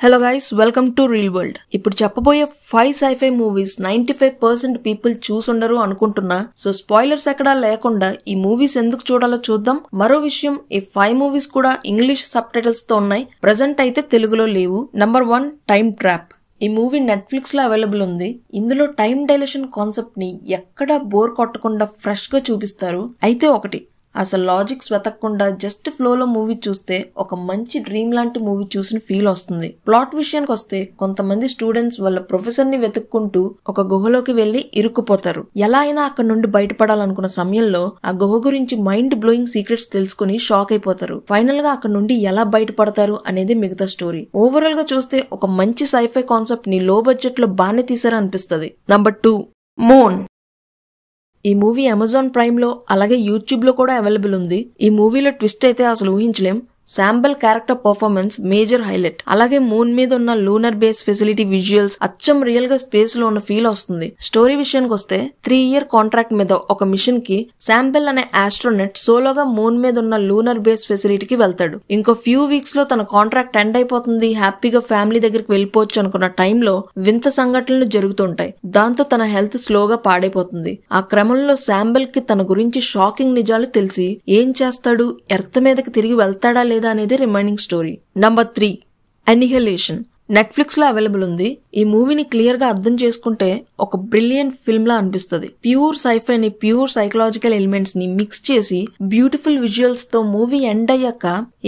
Hello guys, welcome to real world. ఇప్పుడు చెప్పబోయే 5 sci-fi movies 95% people చూసుండరు అనుకుంటున్నా. సో స్పాయిలర్స్ ఎక్కడా లేకుండా ఈ మూవీస్ ఎందుకు చూడాలో చూద్దాం. మరో విషయం, ఈ 5 మూవీస్ కూడా ఇంగ్లీష్ సబ్ టైటిల్స్ తో ఉన్నాయి. ప్రెజెంట్ అయితే తెలుగులో లేవు. Number 1, time trap. ఈ మూవీ నెట్ఫ్లిక్స్ లో అవైలబుల్ ఉంది. ఇందులో టైం డైలేషన్ కాన్సెప్ట్ ని ఎక్కడా బోర్ కొట్టకుండా ఫ్రెష్ గా చూపిస్తారు. అయితే ఒకటి, అసలు లాజిక్స్ వెతకకుండా జస్ట్ ఫ్లోలో మూవీ చూస్తే ఒక మంచి డ్రీమ్ లాంటి మూవీ చూసిన ఫీల్ వస్తుంది. ప్లాట్ విషయానికి వస్తే కొంతమంది స్టూడెంట్స్ వాళ్ళ ప్రొఫెసర్ ని వెతుక్కుంటూ ఒక గుహలోకి వెళ్లి ఇరుక్కుపోతారు. ఎలా అయినా అక్కడ నుండి బయటపడాలనుకున్న సమయంలో ఆ గుహ గురించి మైండ్ బ్లోయింగ్ సీక్రెట్స్ తెలుసుకుని షాక్ అయిపోతారు. ఫైనల్ గా అక్కడ నుండి ఎలా బయటపడతారు అనేది మిగతా స్టోరీ. ఓవరాల్ గా చూస్తే ఒక మంచి సైఫై కాన్సెప్ట్ ని లో బడ్జెట్ లో బాగానే తీసారా అనిపిస్తుంది. Number 2, moon. ఈ మూవీ అమెజాన్ ప్రైమ్ లో అలాగే యూట్యూబ్ లో కూడా అవైలబుల్ ఉంది. ఈ మూవీలో ట్విస్ట్ అయితే అసలు ఊహించలేం. శాంబెల్ క్యారెక్టర్ పర్ఫార్మెన్స్ మేజర్ హైలైట్. అలాగే మూన్ మీద ఉన్న లూనర్ బేస్ ఫెసిలిటీ విజువల్స్ అచ్చం రియల్ గా స్పేస్ లో ఉన్న ఫీల్ వస్తుంది. స్టోరీ విషయానికి వస్తే 3-year కాంట్రాక్ట్ మీద ఒక మిషన్ కి శాంబెల్ అనే ఆస్ట్రోనెట్ సోలోగా మూన్ మీద ఉన్న లూనర్ బేస్ ఫెసిలిటీకి వెళ్తాడు. ఇంకో ఫ్యూ వీక్స్ లో తన కాంట్రాక్ట్ ఎండ్ అయిపోతుంది, హ్యాపీగా ఫ్యామిలీ దగ్గరికి వెళ్ళిపోవచ్చు అనుకున్న టైంలో వింత సంఘటనలు జరుగుతుంటాయి. దాంతో తన హెల్త్ స్లోగా పాడైపోతుంది. ఆ క్రమంలో శాంబెల్ కి తన గురించి షాకింగ్ నిజాలు తెలిసి ఏం చేస్తాడు, ఎర్త్ మీదకి తిరిగి వెళ్తాడా అనేది remaining story. Number 3, annihilation. Netflix లో అవైలబుల్ ఉంది. ఈ మూవీని క్లియర్ గా అర్థం చేసుకుంటే ఒక బ్రిలియంట్ ఫిల్మ్ లా అనిపిస్తుంది. ప్యూర్ సైఫై ని, ప్యూర్ సైకలాజికల్ ఎలిమెంట్స్ ని మిక్స్ చేసి బ్యూటిఫుల్ విజువల్స్ తో మూవీ ఎండ్ అయ్యాక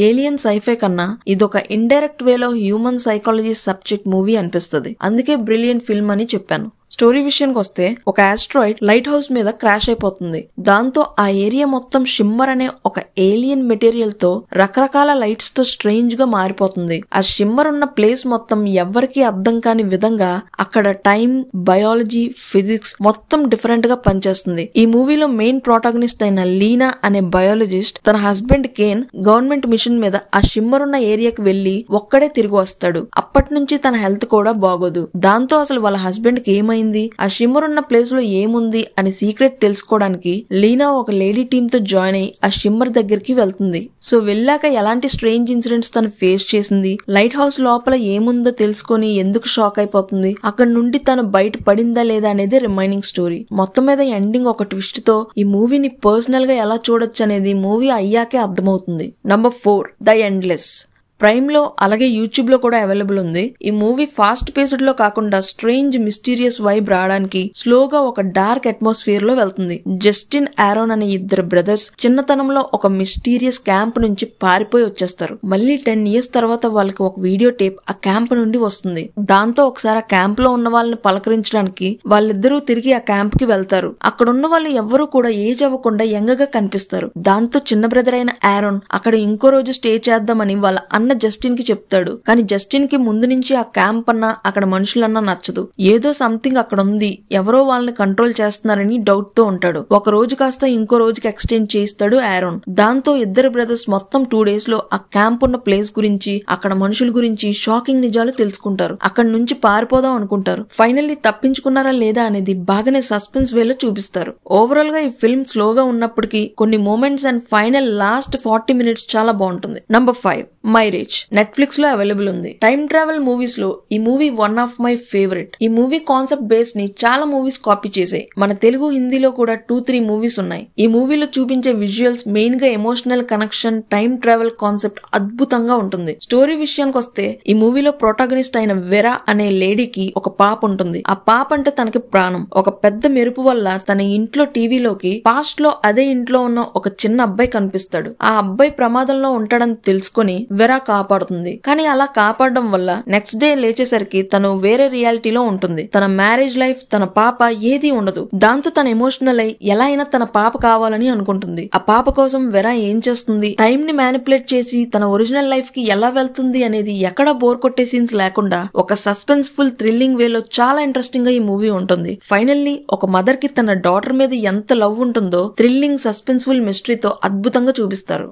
ఏలియన్ సైఫై కన్నా ఇదొక ఇండైరెక్ట్ వేలో హ్యూమన్ సైకాలజీ సబ్జెక్ట్ మూవీ అనిపిస్తుంది. అందుకే బ్రిలియంట్ ఫిల్మ్ అని చెప్పాను. స్టోరీ విషయానికి వస్తే ఒక ఆస్ట్రాయిడ్ లైట్ హౌస్ మీద క్రాష్ అయిపోతుంది. దాంతో ఆ ఏరియా మొత్తం షిమ్మర్ అనే ఒక ఏలియన్ మెటీరియల్ తో రకరకాల లైట్స్ తో స్ట్రేంజ్ గా మారిపోతుంది. ఆ షిమ్మర్ ఉన్న ప్లేస్ మొత్తం ఎవ్వరికీ అర్థం కాని విధంగా అక్కడ టైం, బయాలజీ, ఫిజిక్స్ మొత్తం డిఫరెంట్ గా పనిచేస్తుంది. ఈ మూవీలో మెయిన్ ప్రోటాగనిస్ట్ అయిన లీనా అనే బయాలజిస్ట్ తన హస్బెండ్ కేన్ గవర్నమెంట్ మిషన్ మీద ఆ షిమ్మర్ ఉన్న ఏరియాకి వెళ్లి ఒక్కడే తిరిగి వస్తాడు. అప్పటి నుంచి తన హెల్త్ కూడా బాగోదు. దాంతో అసలు వాళ్ళ హస్బెండ్ కి ఏమైంది, ఆ షిమ్మర్ ఉన్న ప్లేస్ లో ఏముంది అని సీక్రెట్ తెలుసుకోవడానికి లీనా ఒక లేడీ టీమ్ తో జాయిన్ అయ్యి ఆ షిమ్మర్ దగ్గరికి వెళ్తుంది. సో వెళ్ళాక ఎలాంటి స్ట్రేంజ్ ఇన్సిడెంట్స్ తను ఫేస్ చేసింది, లైట్ హౌస్ లోపల ఏముందో తెలుసుకొని ఎందుకు షాక్ అయిపోతుంది, అక్కడ నుండి తను బయట పడిందా లేదా అనేది రిమైనింగ్ స్టోరీ. మొత్తం మీద ఎండింగ్ ఒక ట్విస్ట్ తో ఈ మూవీని పర్సనల్ గా ఎలా చూడొచ్చు అనేది మూవీ అయ్యాకే అర్థమవుతుంది. Number 4, the endless. ప్రైమ్ లో అలాగే యూట్యూబ్ లో కూడా అవైలబుల్ ఉంది. ఈ మూవీ ఫాస్ట్ పేస్డ్ లో కాకుండా స్ట్రేంజ్ మిస్టీరియస్ వైబ్ రావడానికి స్లోగా ఒక డార్క్ అట్మాస్ఫియర్ లో వెళ్తుంది. జస్టిన్, ఆరోన్ అనే ఇద్దరు బ్రదర్స్ చిన్నతనంలో ఒక మిస్టీరియస్ క్యాంప్ నుంచి పారిపోయి వచ్చేస్తారు. మళ్ళీ 10 years తర్వాత వాళ్ళకి ఒక వీడియో టేప్ ఆ క్యాంప్ నుండి వస్తుంది. దాంతో ఒకసారి ఆ క్యాంప్ లో ఉన్న వాళ్ళని పలకరించడానికి వాళ్ళిద్దరూ తిరిగి ఆ క్యాంప్ కి వెళ్తారు. అక్కడ ఉన్న వాళ్ళు ఎవ్వరూ కూడా ఏజ్ అవ్వకుండా యంగ్ గా కనిపిస్తారు. దాంతో చిన్న బ్రదర్ అయిన ఆరోన్ అక్కడ ఇంకో రోజు స్టే చేద్దామని వాళ్ళ అన్న జస్టిన్ కి చెప్తాడు. కానీ జస్టిన్ కి ముందు నుంచి ఆ క్యాంప్ అన్నా అక్కడ మనుషులన్నా నచ్చదు. ఏదో సంథింగ్ అక్కడ ఉంది, ఎవరో వాళ్ళని కంట్రోల్ చేస్తున్నారని డౌట్ తో ఉంటాడు. ఒక రోజు కాస్త ఇంకో రోజుకి ఎక్స్టెండ్ చేస్తాడు ఆరోన్. దాంతో ఇద్దరు బ్రదర్స్ మొత్తం 2 days లో ఆ క్యాంప్ ఉన్న ప్లేస్ గురించి, అక్కడ మనుషుల గురించి షాకింగ్ నిజాలు తెలుసుకుంటారు. అక్కడ నుంచి పారిపోదాం అనుకుంటారు. ఫైనల్లీ తప్పించుకున్నారా లేదా అనేది బాగానే సస్పెన్స్ వేలో చూపిస్తారు. ఓవరాల్ గా ఈ ఫిల్మ్ స్లోగా ఉన్నప్పటికీ కొన్ని moments and final last 40 minutes చాలా బాగుంటుంది. Number 5, Mirage. నెట్ఫ్లిక్స్ లో అవైలబుల్ ఉంది. టైమ్ ట్రావెల్ మూవీస్ లో ఈ movie one of my favourite. ఈ మూవీ కాన్సెప్ట్ బేస్ ని చాలా మూవీస్ కాపీ చేసాయి. మన తెలుగు, హిందీలో కూడా 2-3 మూవీస్ ఉన్నాయి. ఈ మూవీలో చూపించే విజువల్స్, మెయిన్ గా emotional connection, time travel concept అద్భుతంగా ఉంటుంది. స్టోరీ విషయానికి వస్తే ఈ మూవీలో ప్రొటాగనిస్ట్ అయిన వెరా అనే లేడీకి ఒక పాప ఉంటుంది. ఆ పాప అంటే తనకి ప్రాణం. ఒక పెద్ద మెరుపు వల్ల తన ఇంట్లో టీవీలోకి పాస్ట్ లో అదే ఇంట్లో ఉన్న ఒక చిన్న అబ్బాయి కనిపిస్తాడు. ఆ అబ్బాయి ప్రమాదంలో ఉంటాడని తెలుసుకొని వెరా కాపాడుతుంది. కానీ అలా కాపాడడం వల్ల నెక్స్ట్ డే లేచేసరికి తను వేరే రియాలిటీలో ఉంటుంది. తన మ్యారేజ్ లైఫ్, తన పాప ఏది ఉండదు. దాంతో తన ఎమోషనల్ అయి ఎలా అయినా తన పాప కావాలని అనుకుంటుంది. ఆ పాప కోసం వెరా ఏం చేస్తుంది, టైం ని మ్యానిపులేట్ చేసి తన ఒరిజినల్ లైఫ్ కి ఎలా వెళ్తుంది అనేది ఎక్కడ బోర్ కొట్టే సీన్స్ లేకుండా ఒక సస్పెన్స్ఫుల్ థ్రిల్లింగ్ వేలో చాలా ఇంట్రెస్టింగ్ గా ఈ మూవీ ఉంటుంది. ఫైనల్లీ ఒక మదర్ కి తన డాటర్ మీద ఎంత లవ్ ఉంటుందో థ్రిల్లింగ్ సస్పెన్స్ఫుల్ మిస్టరీతో అద్భుతంగా చూపిస్తారు.